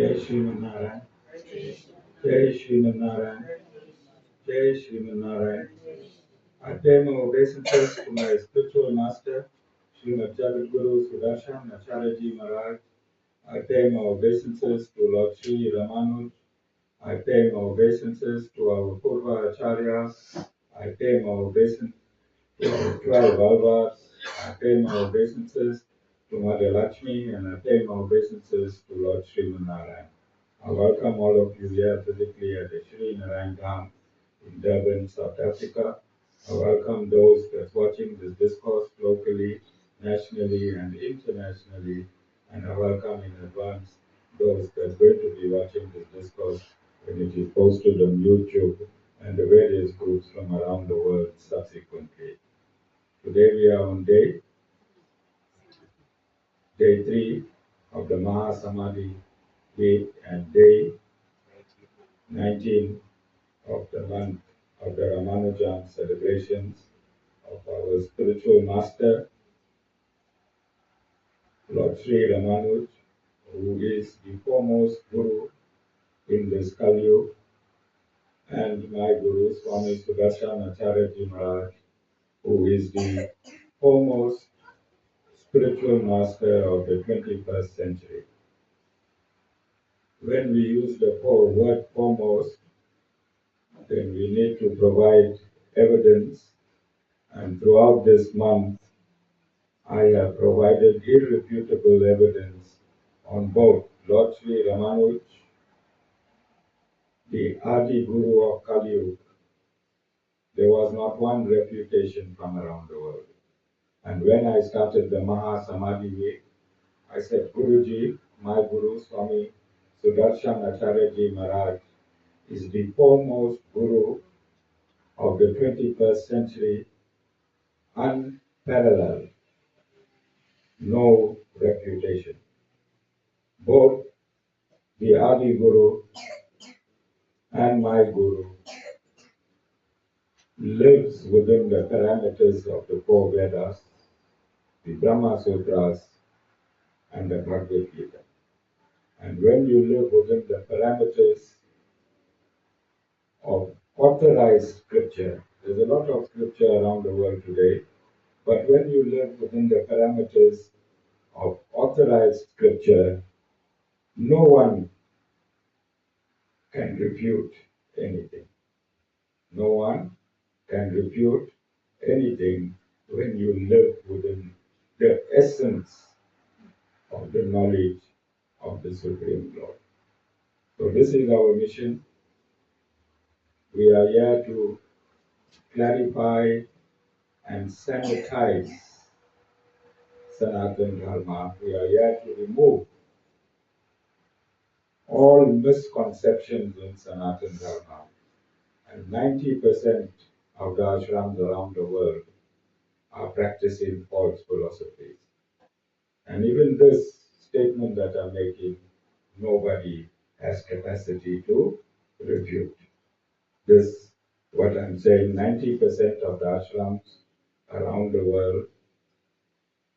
Jai Sriman Narayan, Jai Sriman Narayan, Jai Sriman Narayan. I pay my obeisances to my spiritual master, Srimad Guru Sudarshan Acharyaji Maharaj. I pay my obeisances to Lord Sri Ramanuj. I pay my obeisances to our Purva Acharyas. I pay my obeisances to our 12 Valvas. I pay my obeisances to Mother Lakshmi, and I pay my obeisances to Lord Sriman Narayan. I welcome all of you here physically at the Sri Narayan Dham in Durban, South Africa. I welcome those that's watching this discourse locally, nationally, and internationally. And I welcome in advance those that's going to be watching this discourse when it is posted on YouTube and the various groups from around the world subsequently. Today we are on day 3 of the Maha Samadhi week and day 19 of the month of the Ramanujan celebrations of our spiritual master, Lord Sri Ramanuj, who is the foremost Guru in this Kaliyug, and my Guru, Swami Sudarshan Acharyaji Maharaj, who is the foremost spiritual master of the 21st century. When we use the word foremost, then we need to provide evidence, and throughout this month, I have provided irrefutable evidence on both Lord Sri Ramanuj, the Adi Guru of Kaliyug. There was not one refutation from around the world. And when I started the Maha Samadhi week, I said, Guruji, my Guru, Swami Sudarshan Acharyaji Maharaj, is the foremost Guru of the 21st century, unparalleled, no refutation. Both the Adi Guru and my Guru lives within the parameters of the Four Vedas, the Brahma Sutras, and the Bhagavad Gita. And when you live within the parameters of authorized scripture, there's a lot of scripture around the world today, but when you live within the parameters of authorized scripture, no one can refute anything. No one can refute anything when you live within the essence of the knowledge of the Supreme Lord. So this is our mission. We are here to clarify and sanitize Sanatana Dharma. We are here to remove all misconceptions in Sanatana Dharma. And 90% of the ashrams around the world are practicing false philosophies. And even this statement that I'm making, nobody has capacity to refute. This, what I'm saying, 90% of the ashrams around the world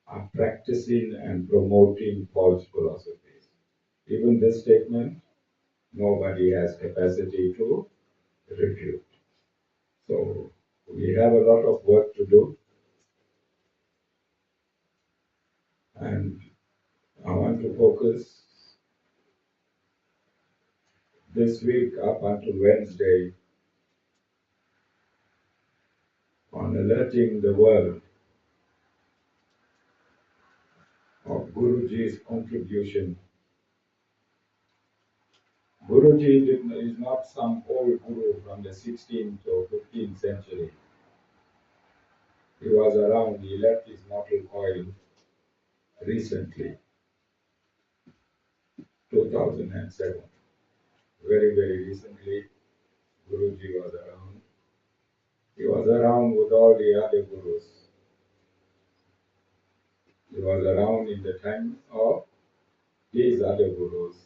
are practicing and promoting false philosophies. Even this statement, nobody has capacity to refute. So we have a lot of work to do, and I want to focus this week up until Wednesday on alerting the world of Guruji's contribution. Guruji is not some old Guru from the 16th or 15th century. He was around, he left his mortal coil recently, 2007. Very, very recently, Guruji was around. He was around with all the other Gurus. He was around in the time of these other Gurus,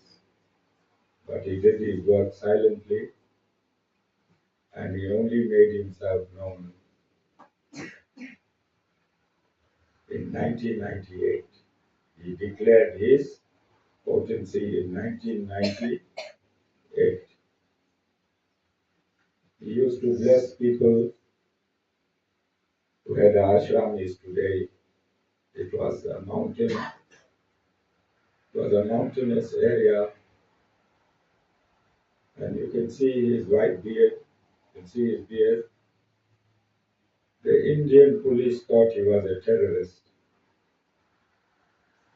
but he did his work silently, and he only made himself known in 1998. He declared his potency in 1998. He used to bless people where the ashram is today. It was a mountain, it was a mountainous area, and you can see his white beard, you can see his beard. The Indian police thought he was a terrorist.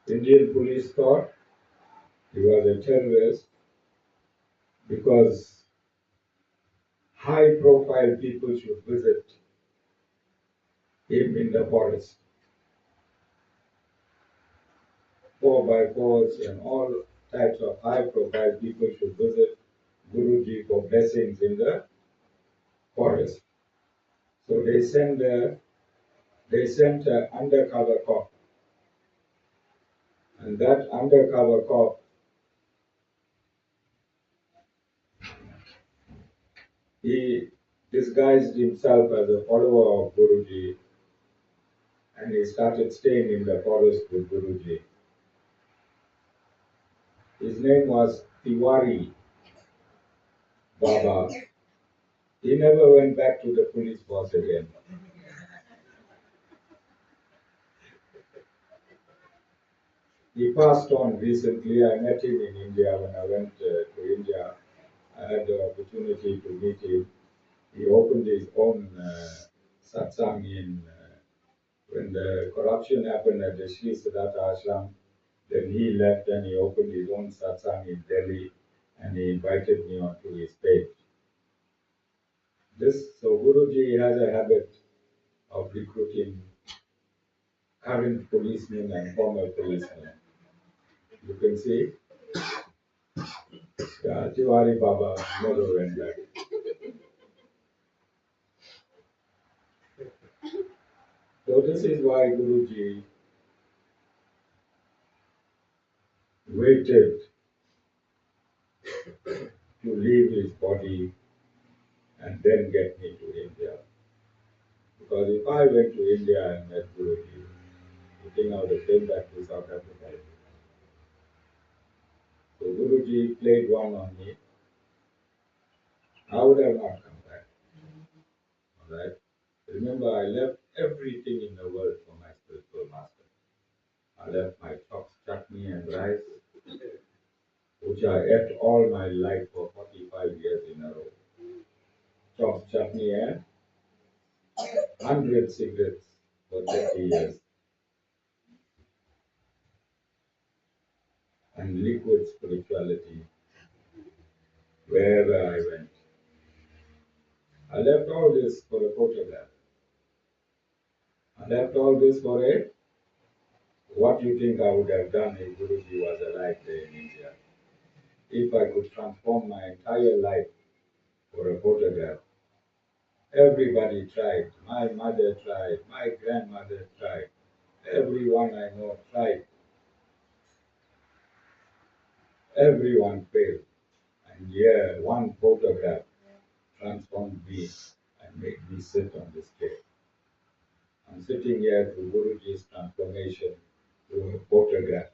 Indian police thought he was a terrorist because high profile people should visit him in the forest. 4x4s and all types of high profile people should visit Guruji for blessings in the forest. So they sent an undercover cop, and that undercover cop, he disguised himself as a follower of Guruji, and he started staying in the forest with Guruji. His name was Tiwari Baba. He never went back to the police force again. He passed on recently. I met him in India when I went to India. I had the opportunity to meet him. He opened his own satsang when the corruption happened at the Sri Siddhartha Ashram. Then he left and he opened his own satsang in Delhi, and he invited me onto his page. So Guruji has a habit of recruiting current policemen and former policemen. You can see, Tiwari Baba never went back. So this is why Guruji waited to leave his body and then get me to India. Because if I went to India and met Guruji, you think I would have came back to South Africa. So Guruji played one on me. I would have not come back. Alright? Remember, I left everything in the world for my spiritual master. I left my chops, chutney and rice, which I ate all my life for 45 years in a row. Chops, chutney and 100 cigarettes for 30 years. And liquid spirituality wherever I went. I left all this for a photograph. I left all this for a what do you think I would have done if Guruji was alive there in India? If I could transform my entire life for a photograph. Everybody tried. My mother tried. My grandmother tried. Everyone I know tried. Everyone failed. And yeah, one photograph transformed me and made me sit on this chair. I'm sitting here through Guruji's transformation through a photograph.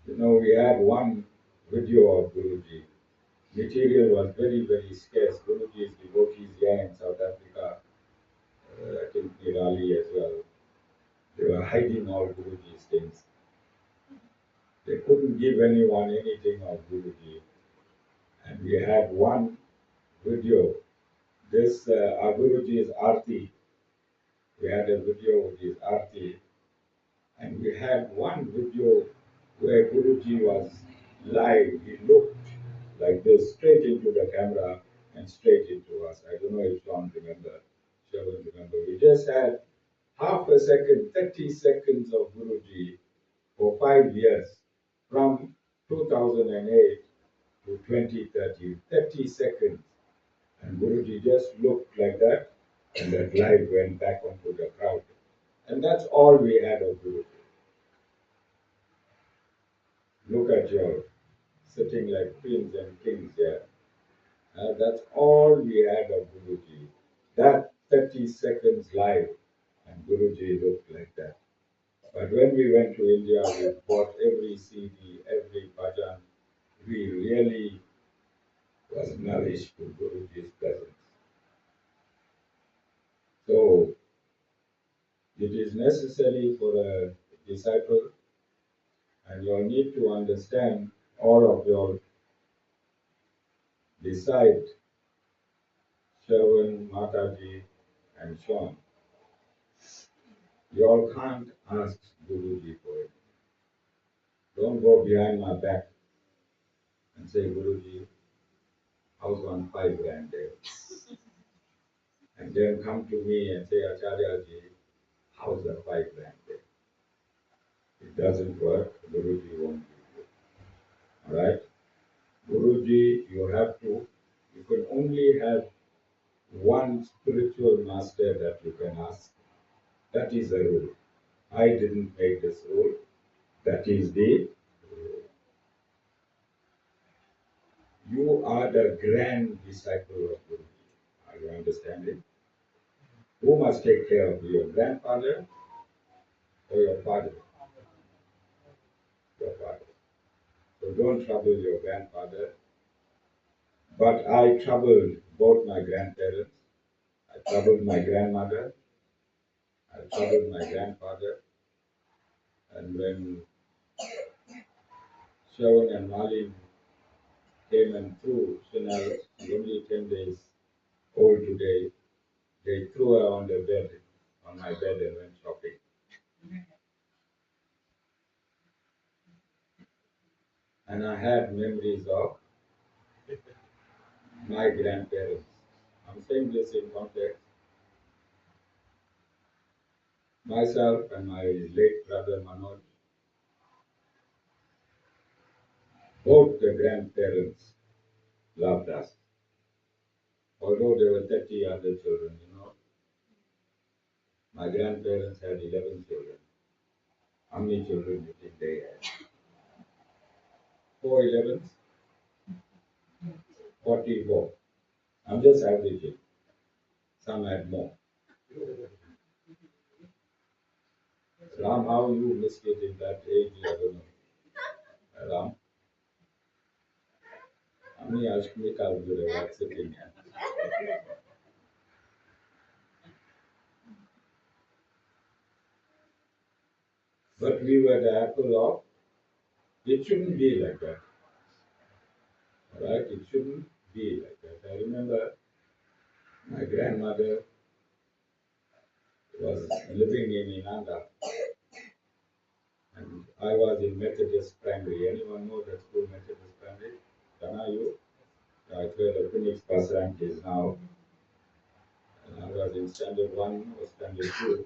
You know, we had one video of Guruji. Material was very, very scarce. Guruji's devotees here in South Africa, I think Nirali as well, they were hiding all Guruji's things. They couldn't give anyone anything of Guruji. And we had one video. This our Guruji's Aarti. We had a video with his Aarti. And we had one video where Guruji was live. He looked like this, straight into the camera and straight into us. I don't know if Sean remember. We just had half a second, 30 seconds of Guruji for 5 years, from 2008 to 2013, 30 seconds. And Guruji just looked like that, and that light went back onto the crowd. And that's all we had of Guruji. Look at you, sitting like queens and kings here. That's all we had of Guruji. That 30 seconds live, and Guruji looked like that. But when we went to India, we bought every CD, every bhajan. We really was nourished to Guruji's presence. So it is necessary for a disciple, and you need to understand all of your beside Shravan, Mataji, and Sean. You all can't ask Guruji for it. Don't go behind my back and say, Guruji, how's on 5 grand there? And then come to me and say, Acharyaji, how's the 5 grand there? It doesn't work. Guruji won't give you. All right? Guruji, you can only have one spiritual master that you can ask. That is the rule. I didn't make this rule. That is the rule. You are the grand disciple of Guruji. Are you understanding? Who must take care of you, your grandfather or your father? Your father. So don't trouble your grandfather. But I troubled both my grandparents. I troubled my grandmother. I troubled my grandfather. And when Shravan and Malin came and threw Shinal, only 10 days old today, they threw her on the bed, on my bed, and went shopping. And I had memories of my grandparents. I'm saying this in context. Myself and my late brother Manoj, both the grandparents loved us. Although there were 30 other children, my grandparents had 11 children. How many children do you think they had? 4 11s? 44. I'm just averaging. Some had more. Ram, how you missed it in that age, I don't know. Ram, how many Ashmika would have had sitting here? But we were the apple of, it shouldn't be like that. Alright, it shouldn't be like that. I remember my grandmother was living in Inanda, and I was in Methodist primary. Anyone know that school, Methodist primary? Dana, you? It's where the Phoenix bus rank is now. And I was in standard 1 or standard 2.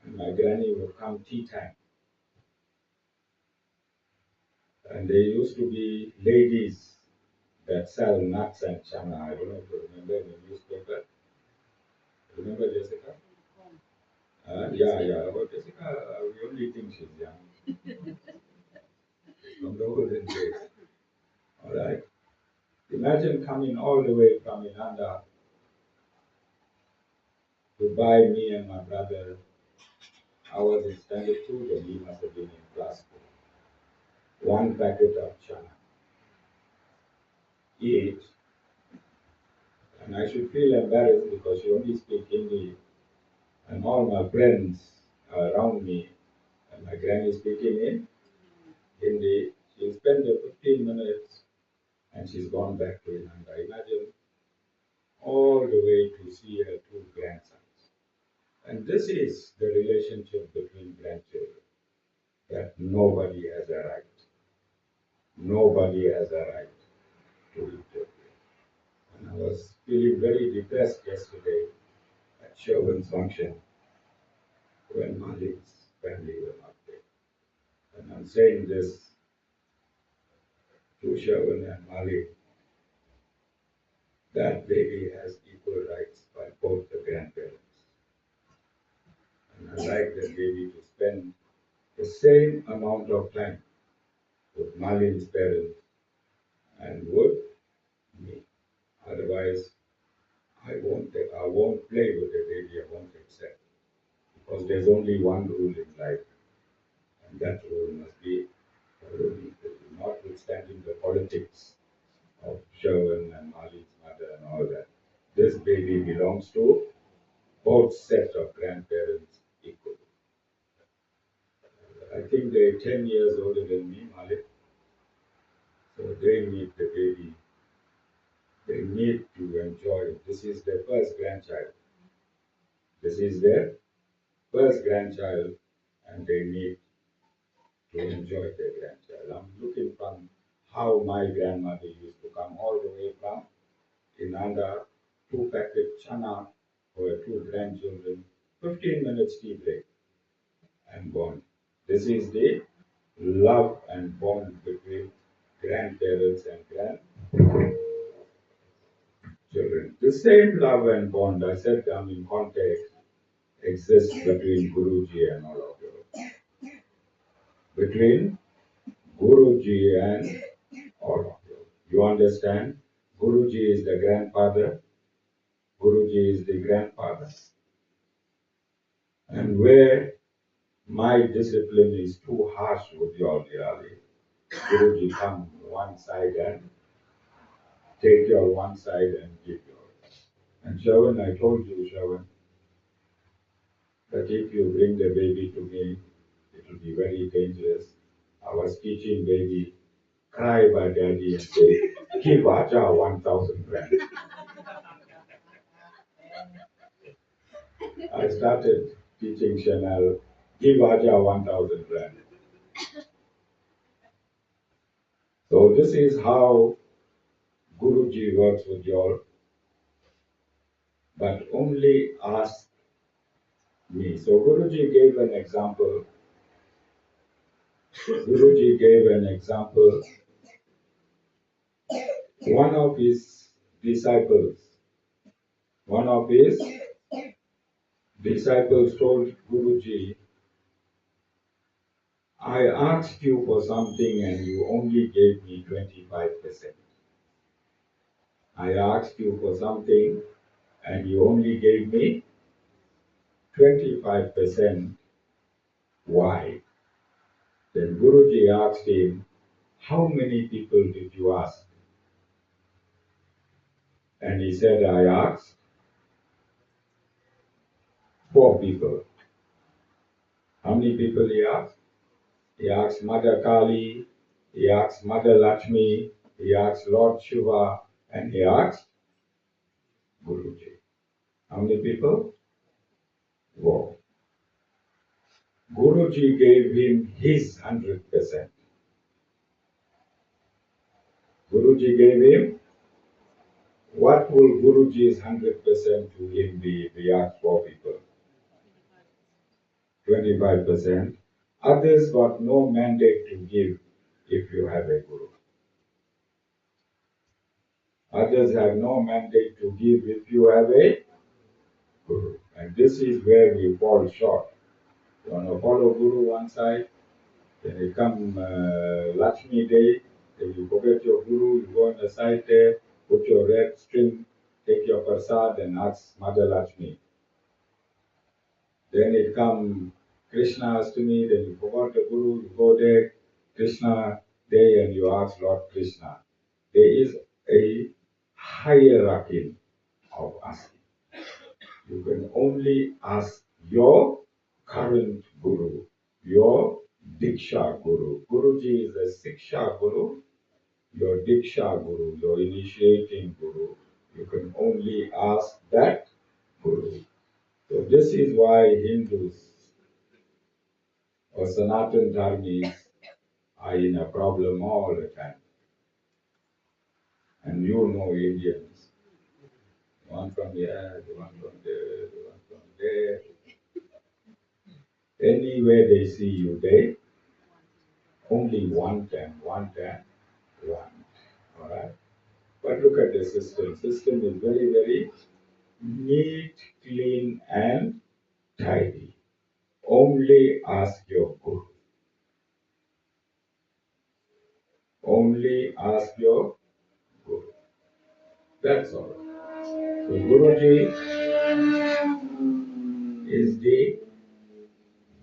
And my granny would come tea time. And there used to be ladies that sell nuts and chana. I don't know if you remember in the newspaper. Remember Jessica? Yeah. About Jessica, we only think she's young. From the olden days. All right. Imagine coming all the way from Inanda to buy me and my brother. I was in standard 2, then he must have been in class 2. 1 packet of chana. Eat. And I should feel embarrassed because she only speaks Hindi. And all my friends are around me, and my granny speaking in Hindi. She'll spend the 15 minutes and she's gone back to Inanda. Imagine all the way to see her 2 grandsons. And this is the relationship between grandchildren, that nobody has a right. Nobody has a right to it. And I was feeling very depressed yesterday at Sherwin's function when Malik's family were not there. And I'm saying this to Sherwin and Malik, that baby has equal rights by both the grandparents. And I'd like the baby to spend the same amount of time with Malin's parents and with me. Otherwise, I won't play with the baby, I won't accept. Because there's only one rule in life, and that rule must be followed, notwithstanding the politics of Sherwin and Malik's mother and all that. This baby belongs to both sets of grandparents equally. I think they're 10 years older than me, Malik. So they need the baby. They need to enjoy it. This is their first grandchild. This is their first grandchild, and they need to enjoy their grandchild. I'm looking from how my grandmother used to come all the way from Inanda, 2 packet chana for her 2 grandchildren, 15 minutes tea break, and gone. This is the love and bond between grandparents and grandchildren. The same love and bond, I said, in context, exists between Guruji and all of you. Between Guruji and all of you. You understand? Guruji is the grandfather. Guruji is the grandfather. And where my discipline is too harsh with your really, Guruji come one side and take your one side and give yours. And Shawan, I told you, Shawan, that if you bring the baby to me, it will be very dangerous. I was teaching baby, cry by daddy and say, give Acha 1,000 rand. I started teaching Chanel, give Acha 1,000 rand. So this is how Guruji works with you all, but only ask me. So Guruji gave an example. Guruji gave an example. One of his disciples told Guruji, I asked you for something and you only gave me 25%. I asked you for something and you only gave me 25%. Why? Then Guruji asked him, how many people did you ask? And he said, I asked 4 people. How many people he asked? He asked Mother Kali, he asked Mother Lakshmi, he asked Lord Shiva, and he asked Guruji. How many people? 4. Guruji gave him his 100%. Guruji gave him, what will Guruji's 100% to him be if he asked 4 people? 25%. Others got no mandate to give if you have a Guru. Others have no mandate to give if you have a Guru. And this is where we fall short. You want to follow Guru one side, then you come Lakshmi Day, then you forget your Guru, you go on the side there, put your red string, take your prasad and ask Mother Lakshmi. Then it come Krishna Astami, then you forgot the Guru, you go there, Krishna Day and you ask Lord Krishna. There is a hierarchy of asking. You can only ask your current Guru, your Diksha Guru. Guruji is the Siksha Guru, your Diksha Guru, your initiating Guru. You can only ask that Guru. So this is why Hindus or Sanatana Dharmis are in a problem all the time. And you know Indians, one from here, the one from there, the one from there. Anywhere they see you, they only want them. Alright? But look at the system. System is very, very neat, clean, and tidy. Only ask your Guru. Only ask your Guru. That's all. So Guruji is the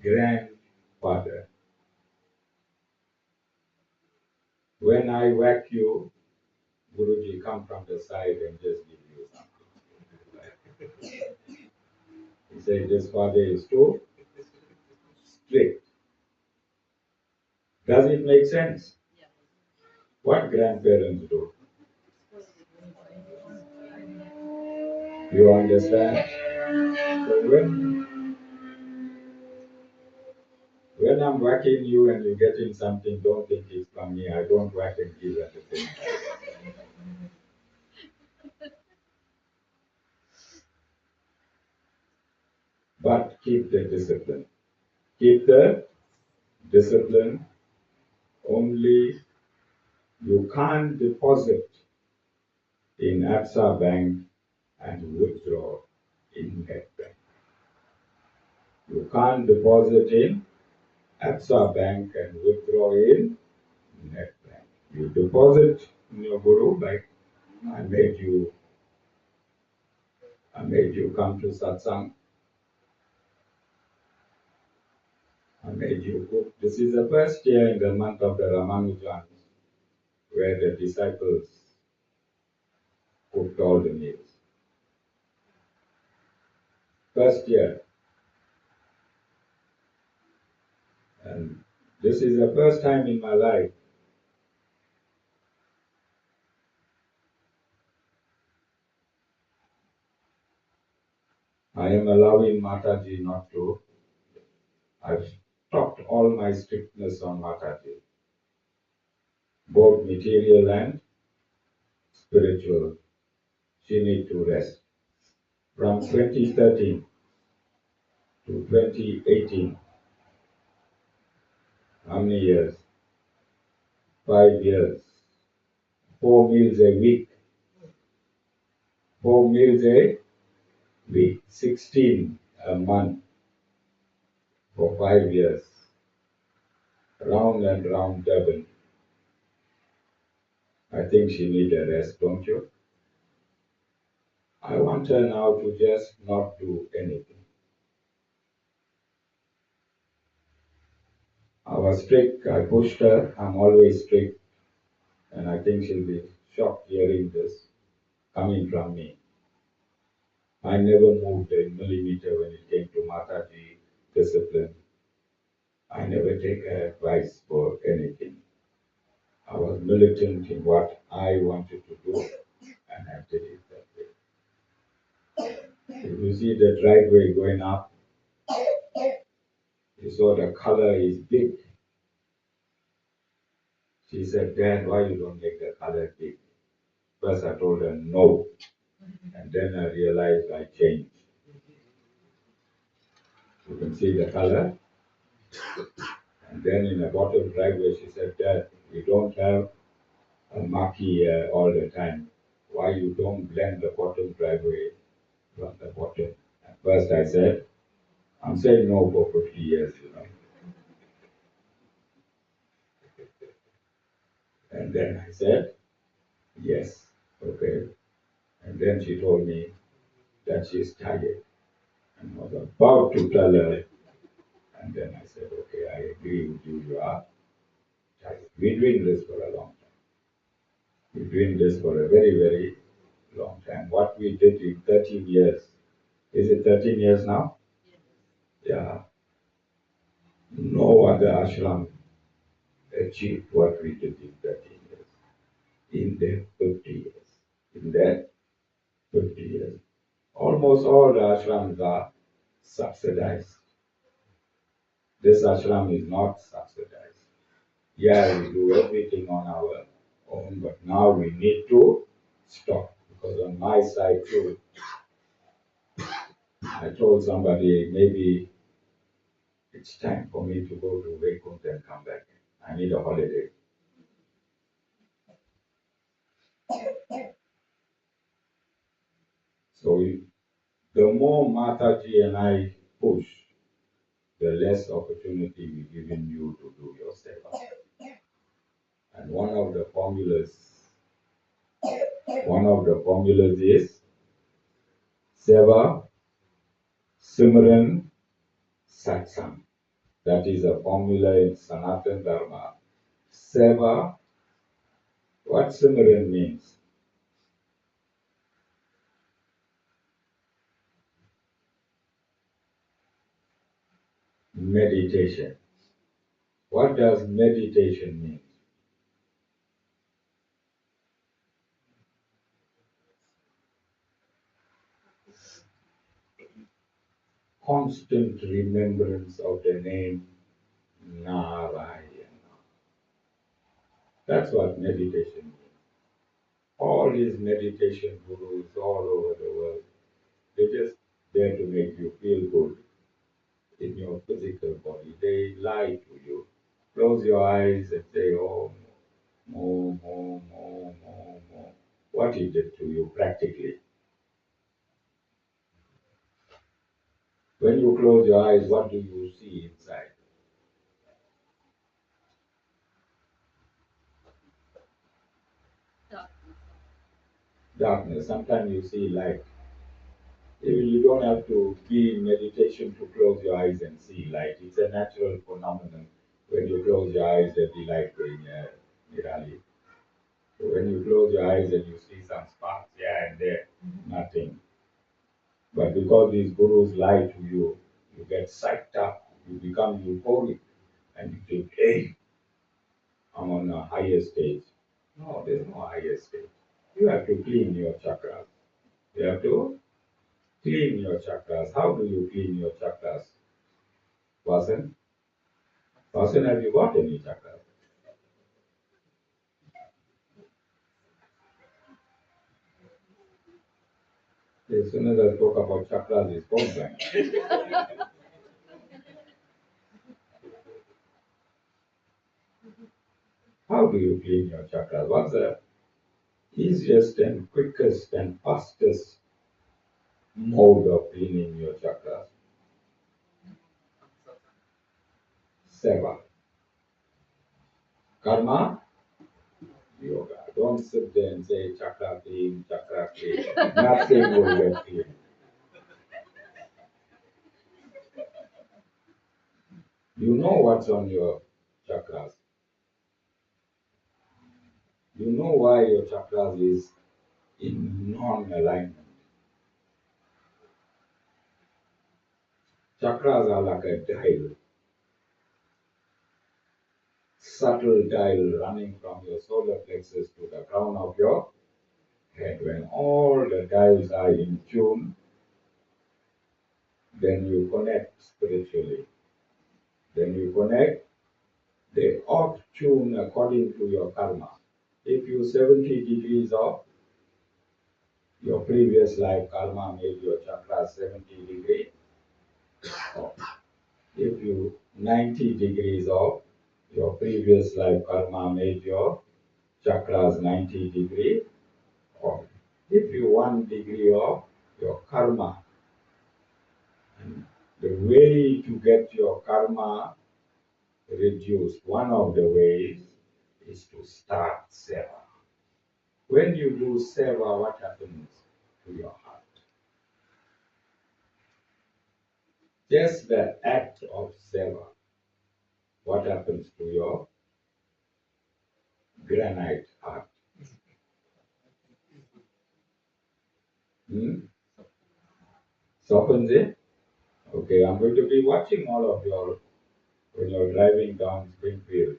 grandfather. When I whack you, Guruji come from the side and just give you something. He said, this father is too strict. Does it make sense? What grandparents do? You understand? So when I'm whacking you and you're getting something, don't think it's from me. I don't whack and give at the same time. But keep the discipline. Keep the discipline. Only you can't deposit in Absa Bank and withdraw in Net Bank. You can't deposit in Absa Bank and withdraw in Net Bank. You deposit in your Guru, like I made you come to satsang. I made you cook. This is the first year in the month of the Ramanujans where the disciples cooked all the meals. First year. And this is the first time in my life I am allowing Mataji not to. I've stopped all my strictness on Mataji, both material and spiritual. She needs to rest. From 2013 to 2018, how many years? 5 years. 4 meals a week. 4 meals a week. 16 a month for 5 years. Round and round Durban. I think she needs a rest, don't you? I want her now to just not do anything. I was strict, I pushed her, I'm always strict, and I think she'll be shocked hearing this coming from me. I never moved a millimeter when it came to Mataji discipline. I never take her advice for anything. I was militant in what I wanted to do, and I did it that way. If you see the driveway going up, you saw the color is big. She said, Dad, why you don't make the color big? First I told her no, and then I realized I changed. You can see the color. And then in the bottom driveway, she said, Dad, we don't have a marquee all the time. Why you don't blend the bottom driveway from the bottom? At first I said, I'm saying no for 50 years, And then I said, yes, okay. And then she told me that she's tired. And I was about to tell her. And then I said, okay, I agree with you, you are tired. We're doing this for a long time. We're doing this for a very, very long time. What we did in 13 years, is it 13 years now? Yeah. No other ashram achieved what we did in 13 years. In their 50 years. In their 50 years. Almost all the ashrams are subsidized. This ashram is not subsidized. Yeah, we do everything on our own, but now we need to stop. Because on my side too, I told somebody maybe it's time for me to go to Vaikuntha and come back. I need a holiday. So the more Mataji and I push, the less opportunity we're giving you to do your seva. And one of the formulas is seva, simran, satsang. That is a formula in Sanatana Dharma. Seva, what Simran means? Meditation. What does meditation mean? Constant remembrance of the name Narayan. That's what meditation means. All these meditation gurus all over the world, they're just there to make you feel good in your physical body. They lie to you. Close your eyes and say, oh, more, more, more, more, more. What is it to you practically? When you close your eyes, what do you see inside? Darkness. Sometimes you see light. Even you don't have to be in meditation to close your eyes and see light. It's a natural phenomenon. When you close your eyes, there'll be light going mirali. So when you close your eyes and you see some sparks here and there, nothing. But because these gurus lie to you, you get psyched up, you become euphoric, and you think, hey, I'm on a higher stage. No, there's no higher stage. You have to clean your chakras. You have to clean your chakras. How do you clean your chakras? Vasan? Vasan, have you got any chakras? As soon as I talk about chakras, it's phone blank. How do you clean your chakras? What's the easiest and quickest and fastest mode of cleaning your chakras? Seva. Karma, yoga. Don't sit there and say chakra clean, chakra clean. Nothing will get clean. You know what's on your chakras. You know why your chakras is in non-alignment. Chakras are like a dial, subtle dial running from your solar plexus to the crown of your head. When all the dials are in tune, then you connect spiritually. Then you connect, they off tune according to your karma. If you 70 degrees off, your previous life karma made your chakra 70 degrees off. If you 90 degrees off, your previous life karma made your chakras 90 degrees off. If you 1 degree off, your karma. And the way to get your karma reduced, one of the ways is to start seva. When you do seva, what happens to your heart? Just the act of seva, what happens to your granite heart? Softens it? Okay, I'm going to be watching all of you when you're driving down Springfield.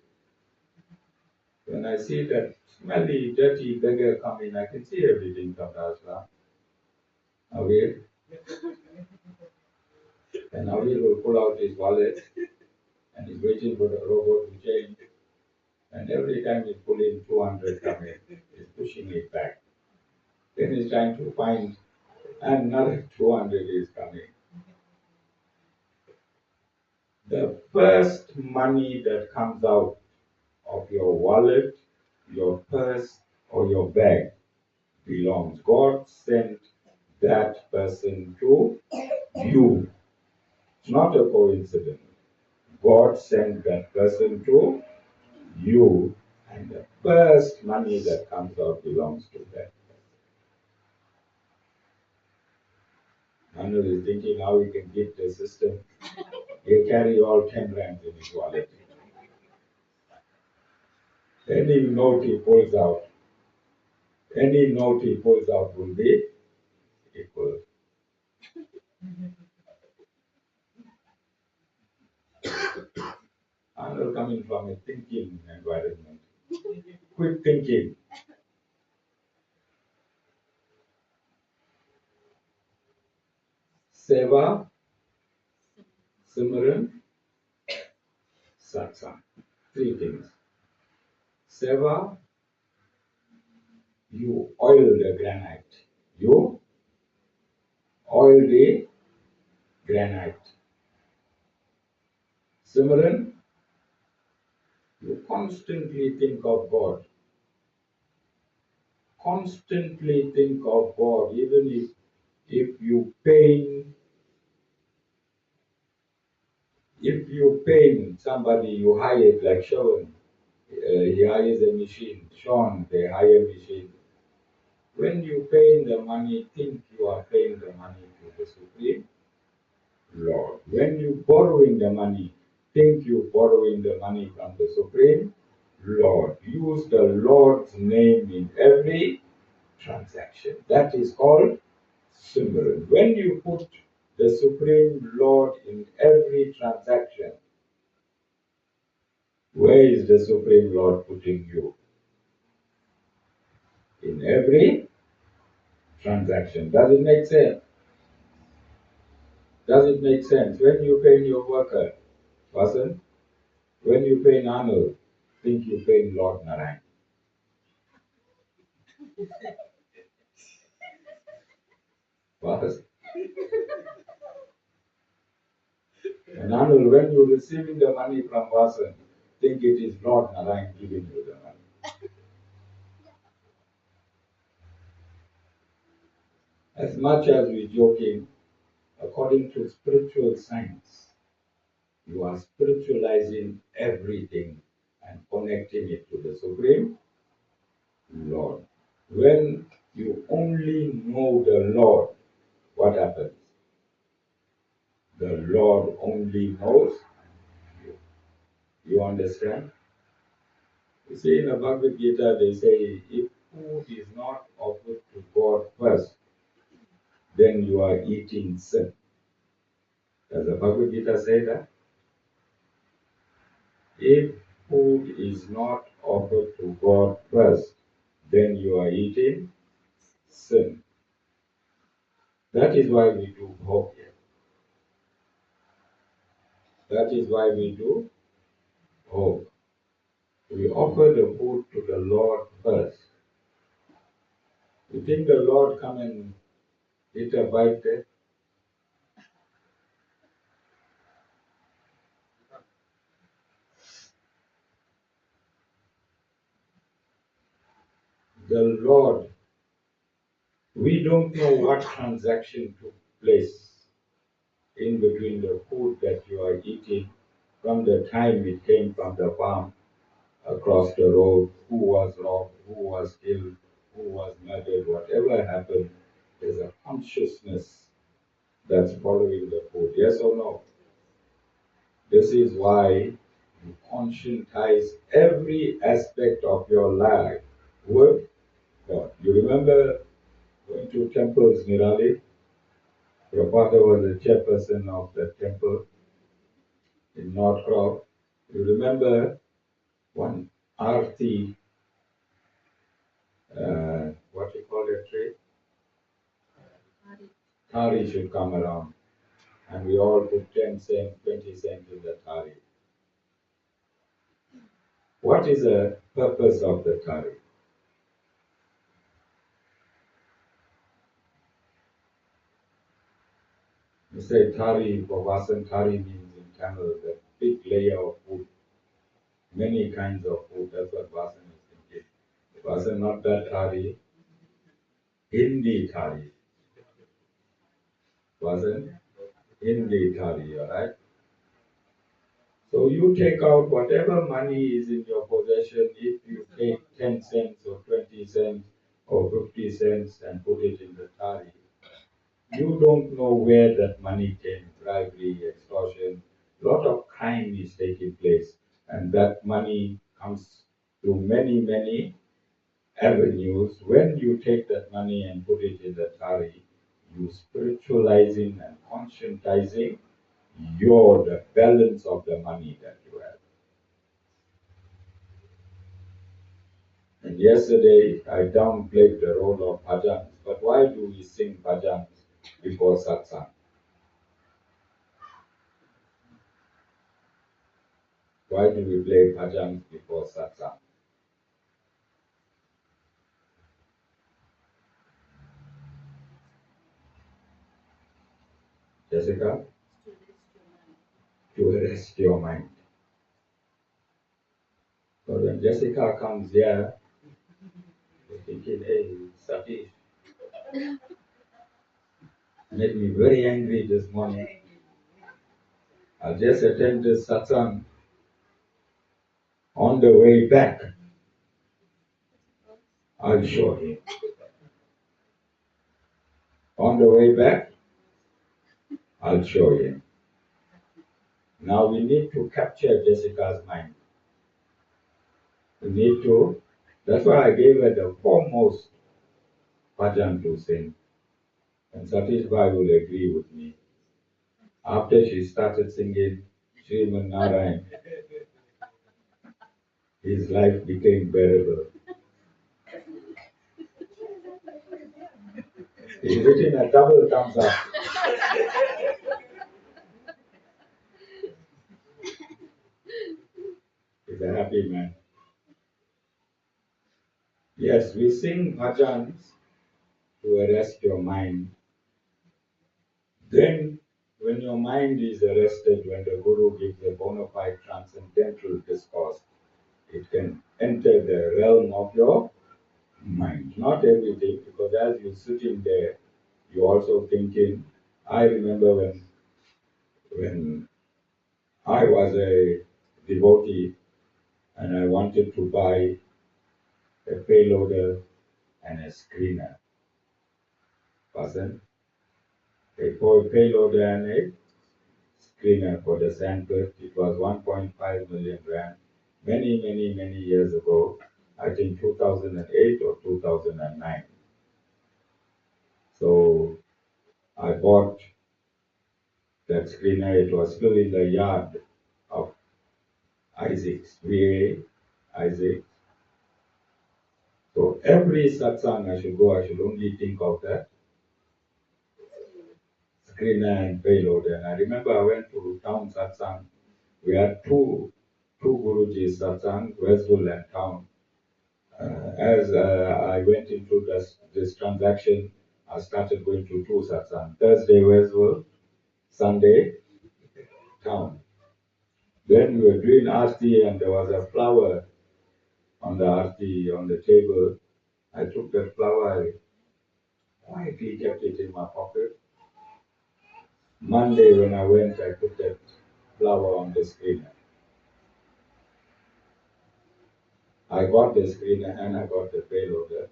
When I see that smelly, dirty beggar coming, I can see everything from Dasla. Awir. And Awir will pull out his wallet and he's waiting for the robot to change. And every time he's pulling 200 coming, he's pushing it back. Then he's trying to find another 200 is coming. The first money that comes out of your wallet, your purse, or your bag belongs. God sent that person to you. It's not a coincidence. God sent that person to you, and the first money that comes out belongs to that person. Manuel is thinking how we can get the system He carry all 10 rands in his wallet. Any note he pulls out will be equal. I'm coming from a thinking environment. Quick thinking. Seva, Simran, Satsang. 3 things. Seva, you oil the granite. You oil the granite. Simran, you constantly think of God. Constantly think of God, even if you pain somebody, you hire like Sean. He hires a machine. Sean, they hire machine. When you pay the money, think you are paying the money to the Supreme Lord. When you borrowing the money, think you borrowing the money from the Supreme Lord. Use the Lord's name in every transaction. That is called Simran. When you put the Supreme Lord in every transaction, where is the Supreme Lord putting you? In every transaction. Does it make sense? Does it make sense? When you pay your worker, person, when you pay Nanu, think you pay Lord Narayan. Person. Nanu, when you're receiving the money from person, think it is Lord Narayan giving you the money. As much as we're joking, according to spiritual science, you are spiritualizing everything and connecting it to the Supreme Lord. When you only know the Lord, what happens? The Lord only knows you. You understand? You see, in the Bhagavad Gita, they say, if food is not offered to God first, then you are eating sin. Does the Bhagavad Gita say that? If food is not offered to God first, then you are eating sin. That is why we do hope here. That is why we do hope. We offer the food to the Lord first. You think the Lord come and eat a bite there? The Lord, we don't know what transaction took place in between the food that you are eating from the time it came from the farm across the road, who was robbed, who was killed, who was murdered, whatever happened, there's a consciousness that's following the food. Yes or no? This is why you conscientize every aspect of your life with God. You remember going to temples, Nirali? Prabhupada was the chairperson of the temple in North Crow. You remember one Arti, what you call it, tree? Thari should come around. And we all put 10 cents, 20 cents in the thari. What is the purpose of the thari? You say thari, for Vasan, thari means in Tamil, the big layer of food, many kinds of food. That's what Vasan is thinking. Vasan, not that thari, Hindi thari. Vasan, Hindi thari, alright? So you take out whatever money is in your possession. If you take 10 cents or 20 cents or 50 cents and put it in the thari, you don't know where that money came, bribery, extortion, time is taking place, and that money comes through many, many avenues. When you take that money and put it in the thari, you spiritualizing and conscientizing the balance of the money that you have. And yesterday I downplayed the role of bhajans, but why do we sing bhajans before satsang? Why do we play bhajans before satsang? Jessica? To arrest your mind. So when Jessica comes here, you're thinking, hey, Satish made me very angry this morning. I just attended satsang. On the way back, I'll show him. On the way back, I'll show him. Now we need to capture Jessica's mind. We need to, that's why I gave her the foremost bhajan to sing. And Satish Bhai will agree with me. After she started singing Sriman Narayan, his life became bearable. He's written a double thumbs up. He's a happy man. Yes, we sing bhajans to arrest your mind. Then, when your mind is arrested, when the Guru gives a bona fide transcendental discourse, it can enter the realm of your mind. Not everything, because as you're sitting there, you're also thinking. I remember when I was a devotee and I wanted to buy a payloader and a screener. Person, a payloader and a screener for the sandpit. It was 1.5 million rand. Many, many, many years ago. I think 2008 or 2009. So I bought that screener. It was still in the yard of Isaac's, VA Isaac. So every satsang I should go, I should only think of that screener and payloader. And I remember I went to town satsang. We had two Guruji's satsang, Westville and town. As I went into this transaction, I started going to two satsang. Thursday Westville, Sunday town. Then we were doing Aarti and there was a flower on the Aarti on the table. I took that flower, I quietly kept it in my pocket. Monday when I went, I put that flower on the screener. I got the screener and I got the payloader.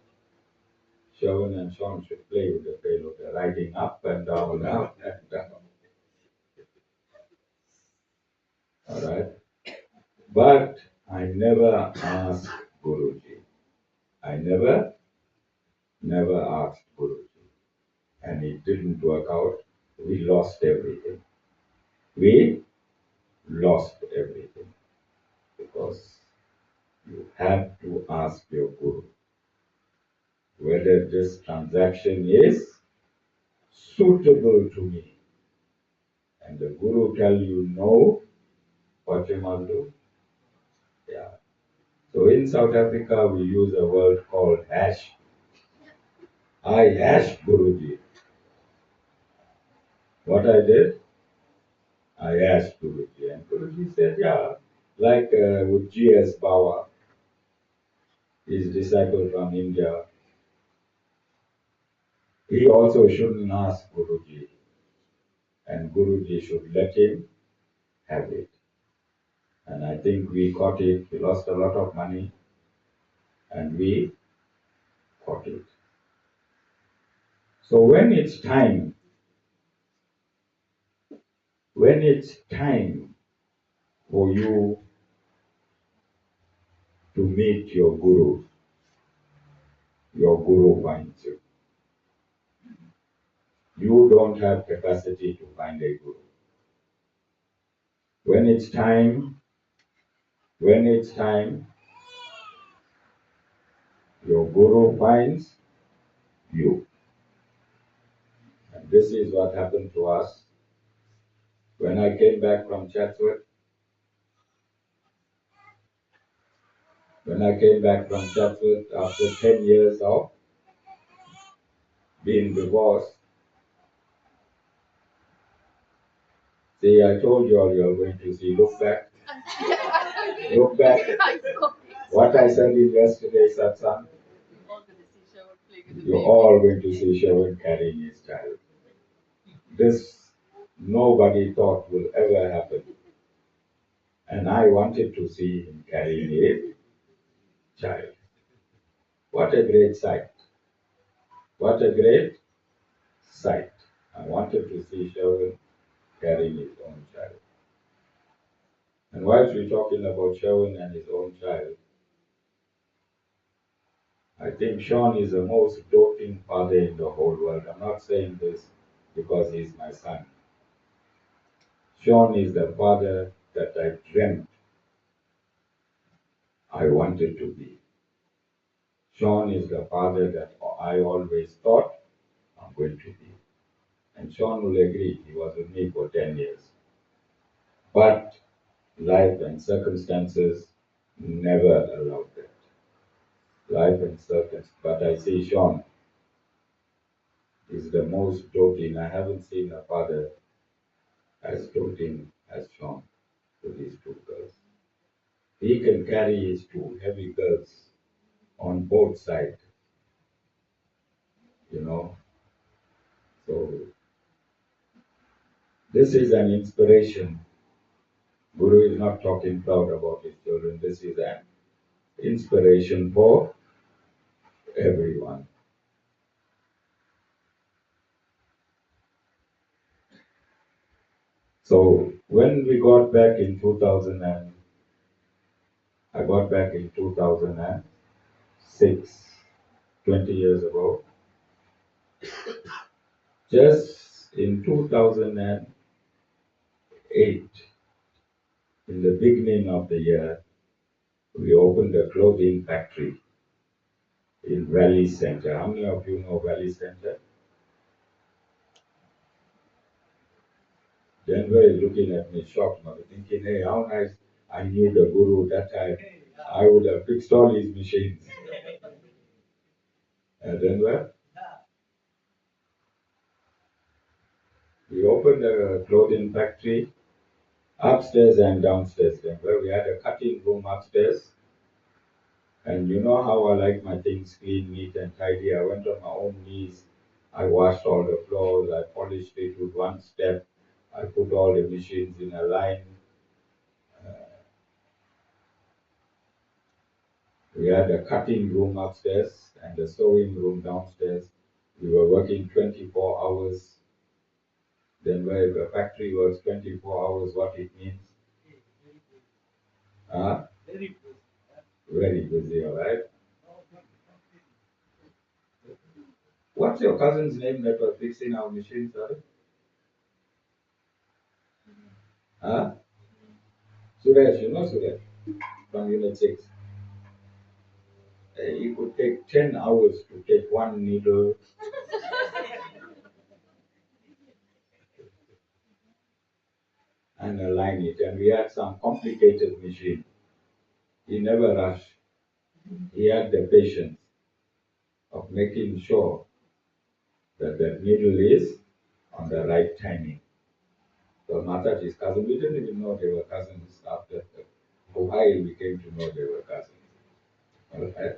Shawan and Sean should play with the payloader, riding up and down, up and down. Alright? But I never asked Guruji. I never asked Guruji. And it didn't work out. We lost everything. We lost everything. Because you have to ask your Guru whether this transaction is suitable to me. And the Guru tell you no, what you must do? Yeah. So in South Africa, we use a word called hash. I hashed Guruji. What I did, I asked Guruji. And Guruji said, yeah, like with G.S. Bawa, his disciple from India, he also shouldn't ask Guruji. And Guruji should let him have it. And I think we caught it. We lost a lot of money. And we caught it. So when it's time for you to meet your Guru. Your Guru finds you. You don't have capacity to find a Guru. When it's time, your Guru finds you. And this is what happened to us. When I came back from Chatsworth, after 10 years of being divorced, see, I told you all you're going to see. Look back. Look back. What I said in yesterday's satsang, you're all going to see Shawan carrying his child. This nobody thought will ever happen. And I wanted to see him carrying a child. What a great sight. What a great sight. I wanted to see Shawan carrying his own child. And whilst we're talking about Shawan and his own child, I think Sean is the most doting father in the whole world. I'm not saying this because he's my son. Sean is the father that I dreamt I wanted to be. Sean is the father that I always thought I'm going to be. And Sean will agree, he was with me for 10 years. But life and circumstances never allowed that. Life and circumstances. But I see Sean is the most doting. I haven't seen a father as doting as Sean to these two girls. He can carry his two heavy girls on both sides, you know. So this is an inspiration. Guru is not talking proud about his children. This is an inspiration for everyone. So when we got back in 2000 I got back in 2006, 20 years ago. Just in 2008, in the beginning of the year, we opened a clothing factory in Valley Center. How many of you know Valley Center? Denver is looking at me shocked, thinking, hey, how nice, I knew the Guru that time. I would have fixed all his machines. Denver, we opened a clothing factory upstairs and downstairs. Denver, we had a cutting room upstairs. And you know how I like my things clean, neat, and tidy. I went on my own knees. I washed all the floors. I polished it with one step. I put all the machines in a line. We had a cutting room upstairs and a sewing room downstairs. We were working 24 hours. Then where the factory works 24 hours, what it means? Very busy, all right? What's your cousin's name that was fixing our machines, sorry? Suresh, you know Suresh from Unit 6. It could take 10 hours to take one needle and align it. And we had some complicated machine. He never rushed. He had the patience of making sure that the needle is on the right timing. So Mataji's cousin, we didn't even know they were cousins after a while we came to know they were cousins. Okay.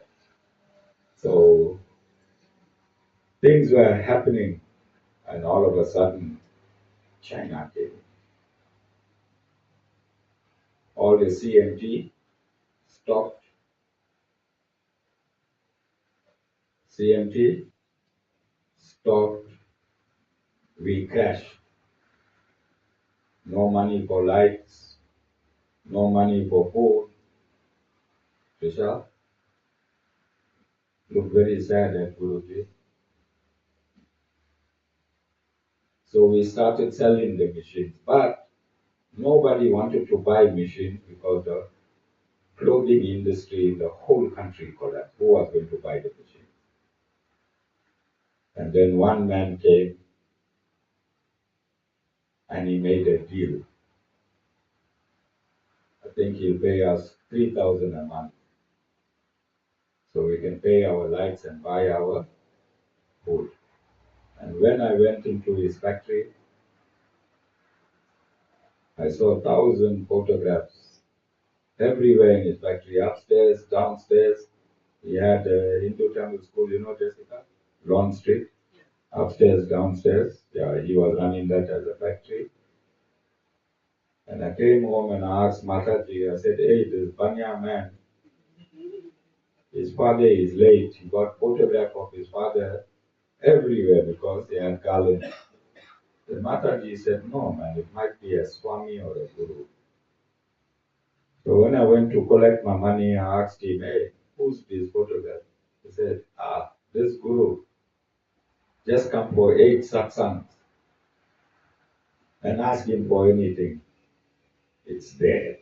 So things were happening and all of a sudden China came. All the CMT stopped. CMT stopped. We crashed. No money for lights, no money for food. Trisha looked very sad at Guruji. So we started selling the machines, but nobody wanted to buy machines because the clothing industry in the whole country collapsed. Who was going to buy the machine? And then one man came and he made a deal. I think he'll pay us 3,000 a month so we can pay our lights and buy our food. And when I went into his factory, I saw 1,000 photographs everywhere in his factory, upstairs, downstairs. He had a Hindu Tamil school, Jessica? Lawn Street, upstairs, downstairs. Yeah, he was running that as a factory. And I came home and I asked Mataji, I said, hey, this Banya man, his father is late. He got photograph of his father everywhere because they had garlands. The Mataji said, no, man, it might be a Swami or a Guru. So when I went to collect my money, I asked him, hey, who's this photograph? He said, this Guru just come for 8 satsangs and ask him for anything. It's there.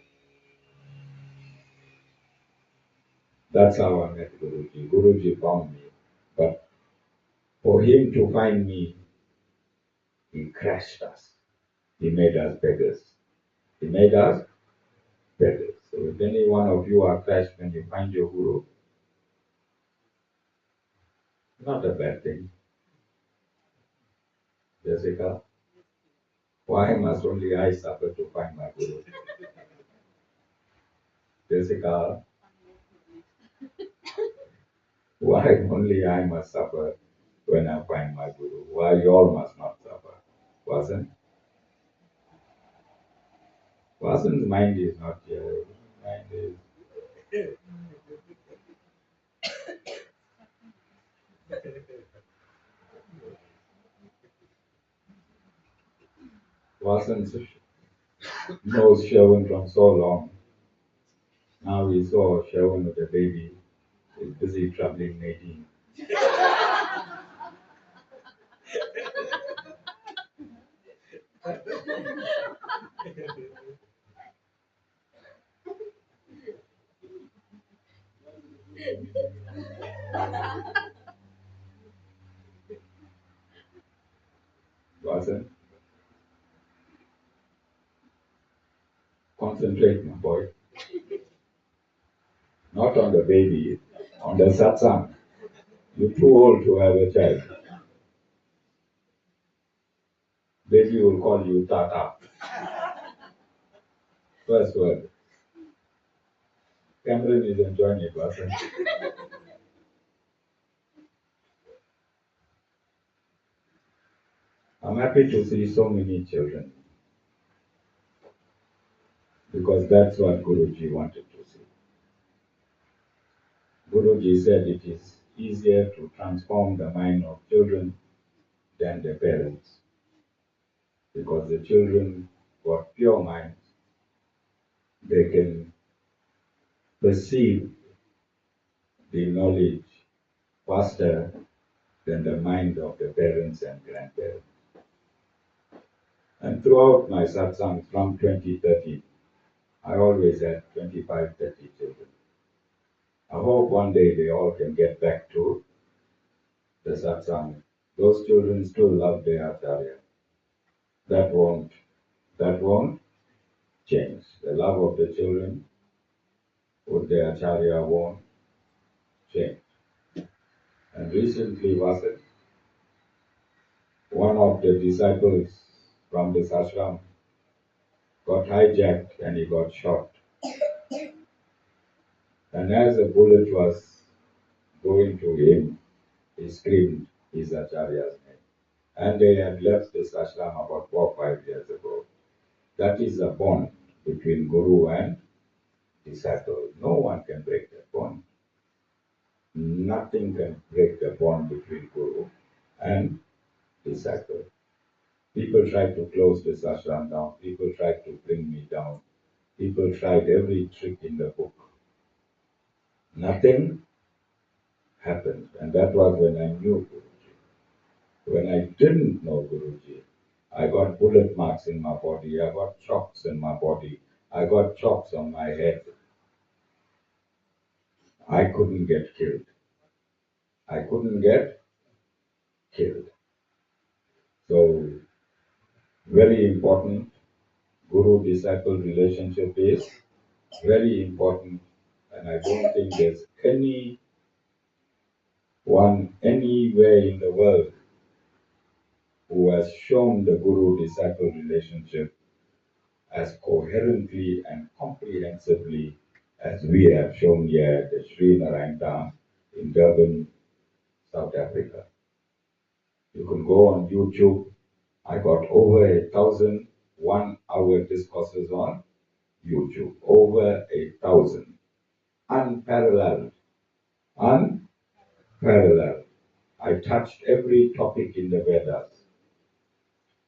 That's how I met Guruji. Guruji found me. But for him to find me, he crushed us. He made us beggars. He made us beggars. So if any one of you are crushed when you find your Guru, not a bad thing. Jessica, why must only I suffer to find my Guru? Jessica, why only I must suffer when I find my Guru? Why you all must not suffer? Vasan's mind is not here. Mind is Vasan knows Shravan from so long. Now he saw Shravan with a baby. He's busy troubling Nadine. Vasan, concentrate, my boy. Not on the baby, on the satsang. You're too old to have a child. Baby will call you Tata. First word. Cameron is enjoying it, Vasan. I'm happy to see so many children because that's what Guruji wanted to see. Guruji said it is easier to transform the mind of children than the parents because the children got pure minds. They can perceive the knowledge faster than the mind of the parents and grandparents. And throughout my satsang from 2013, I always had 25, 30 children. I hope one day they all can get back to the satsang. Those children still love their Acharya. That won't change. The love of the children with the Acharya won't change. And recently, one of the disciples from this ashram got hijacked and he got shot. And as the bullet was going to him, he screamed his Acharya's name. And they had left this ashram about 4 or 5 years ago. That is a bond between Guru and disciple. No one can break that bond. Nothing can break the bond between Guru and disciple. People try to close this ashram down. People try to bring me down. People tried every trick in the book. Nothing happened. And that was when I knew Guruji. When I didn't know Guruji, I got bullet marks in my body. I got chocks in my body. I got chocks on my head. I couldn't get killed. I couldn't get killed. So, very important. Guru-disciple relationship is very important. And I don't think there's anyone anywhere in the world who has shown the Guru-disciple relationship as coherently and comprehensively as we have shown here at the Sri Narayan Dham in Durban, South Africa. You can go on YouTube. I got over 1,000 one-hour discourses on YouTube. Over 1,000. Unparalleled. Unparalleled. I touched every topic in the Vedas.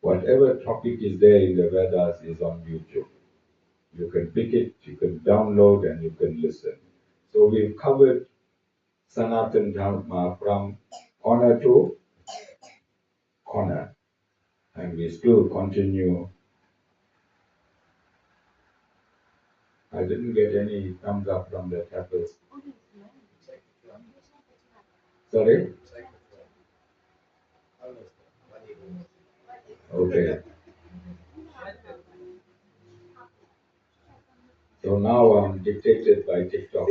Whatever topic is there in the Vedas is on YouTube. You can pick it, you can download, and you can listen. So we've covered Sanatana Dharma from corner to corner. And we still continue. I didn't get any thumbs up from the tablets. Sorry? Okay. So now I'm dictated by TikTok.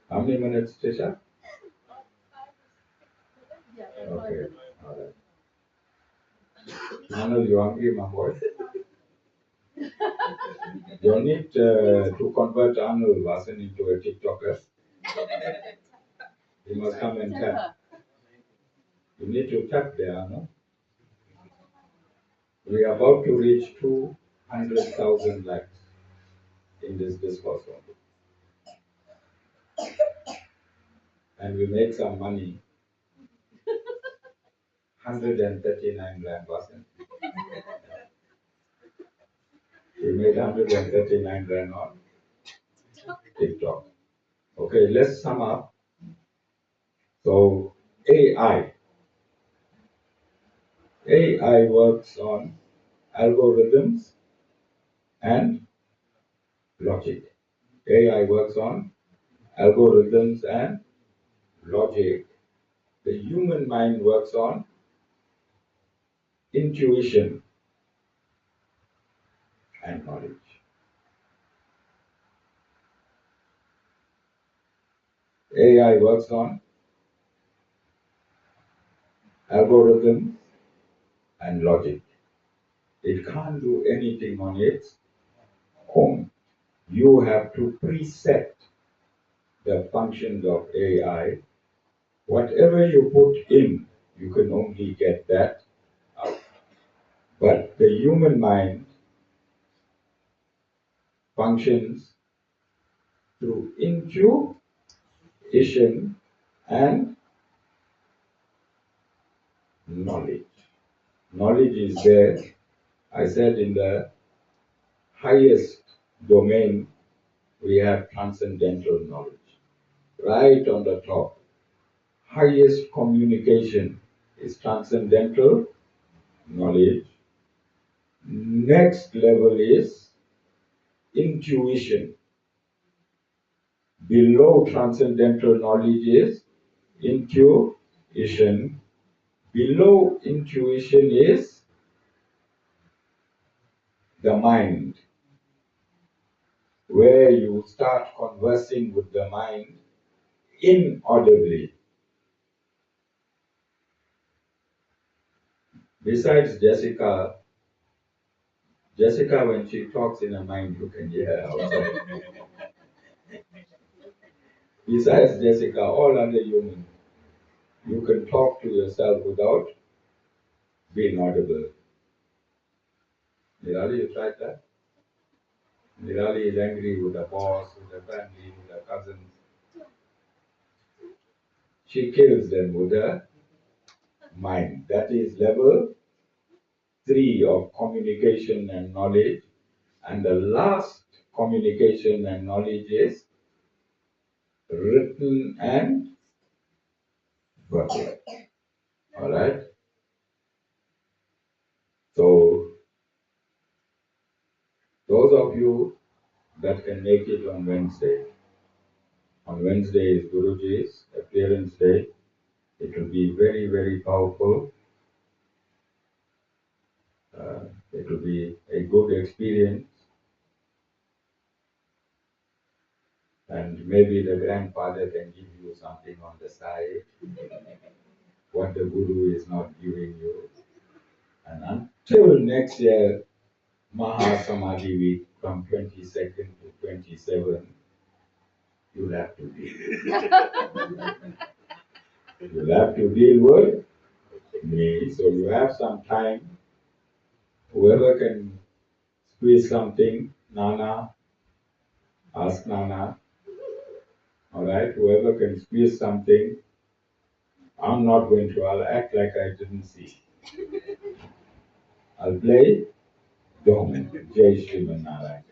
How many minutes, Tisha? Okay. All right. Manu, you hungry, my boy? You need to convert Anul Vasan into a TikToker. You must come and tap. You need to tap there, no? We are about to reach 200,000 likes in this discourse only. And we made some money. 139 rand, wasn't it? We made 139 rand on TikTok. Okay, let's sum up. So, AI works on algorithms and logic. AI works on algorithms and logic. The human mind works on intuition and knowledge. AI works on algorithms and logic. It can't do anything on its own. You have to preset the functions of AI. Whatever you put in, you can only get that out. But the human mind functions through intuition and knowledge. Knowledge is there. I said in the highest domain, we have transcendental knowledge. Right on the top, highest communication is transcendental knowledge. Next level is intuition. Below transcendental knowledge is intuition. Below intuition is the mind, where you start conversing with the mind inaudibly. Besides Jessica, when she talks in her mind, you can hear her outside. Besides Jessica, all other humans, you can talk to yourself without being audible. Nirali, you tried that? Nirali is angry with the boss, with the family, with her cousins. She kills them with her mind. That is level 3 of communication and knowledge. And the last communication and knowledge is written and verbal. All right. So those of you that can make it on Wednesday. On Wednesday is Guruji's appearance day. It will be very, very powerful. It will be a good experience. And maybe the grandfather can give you something on the side, what the Guru is not giving you. And until next year, Maha Samadhi week from 22nd to 27th, you'll have to deal. You'll have to deal with me. So you have some time. Whoever can squeeze something, Nana, ask Nana. All right, whoever can squeeze something, I'm not going to. I'll act like I didn't see. I'll play Dom. Jai Sriman Narayan.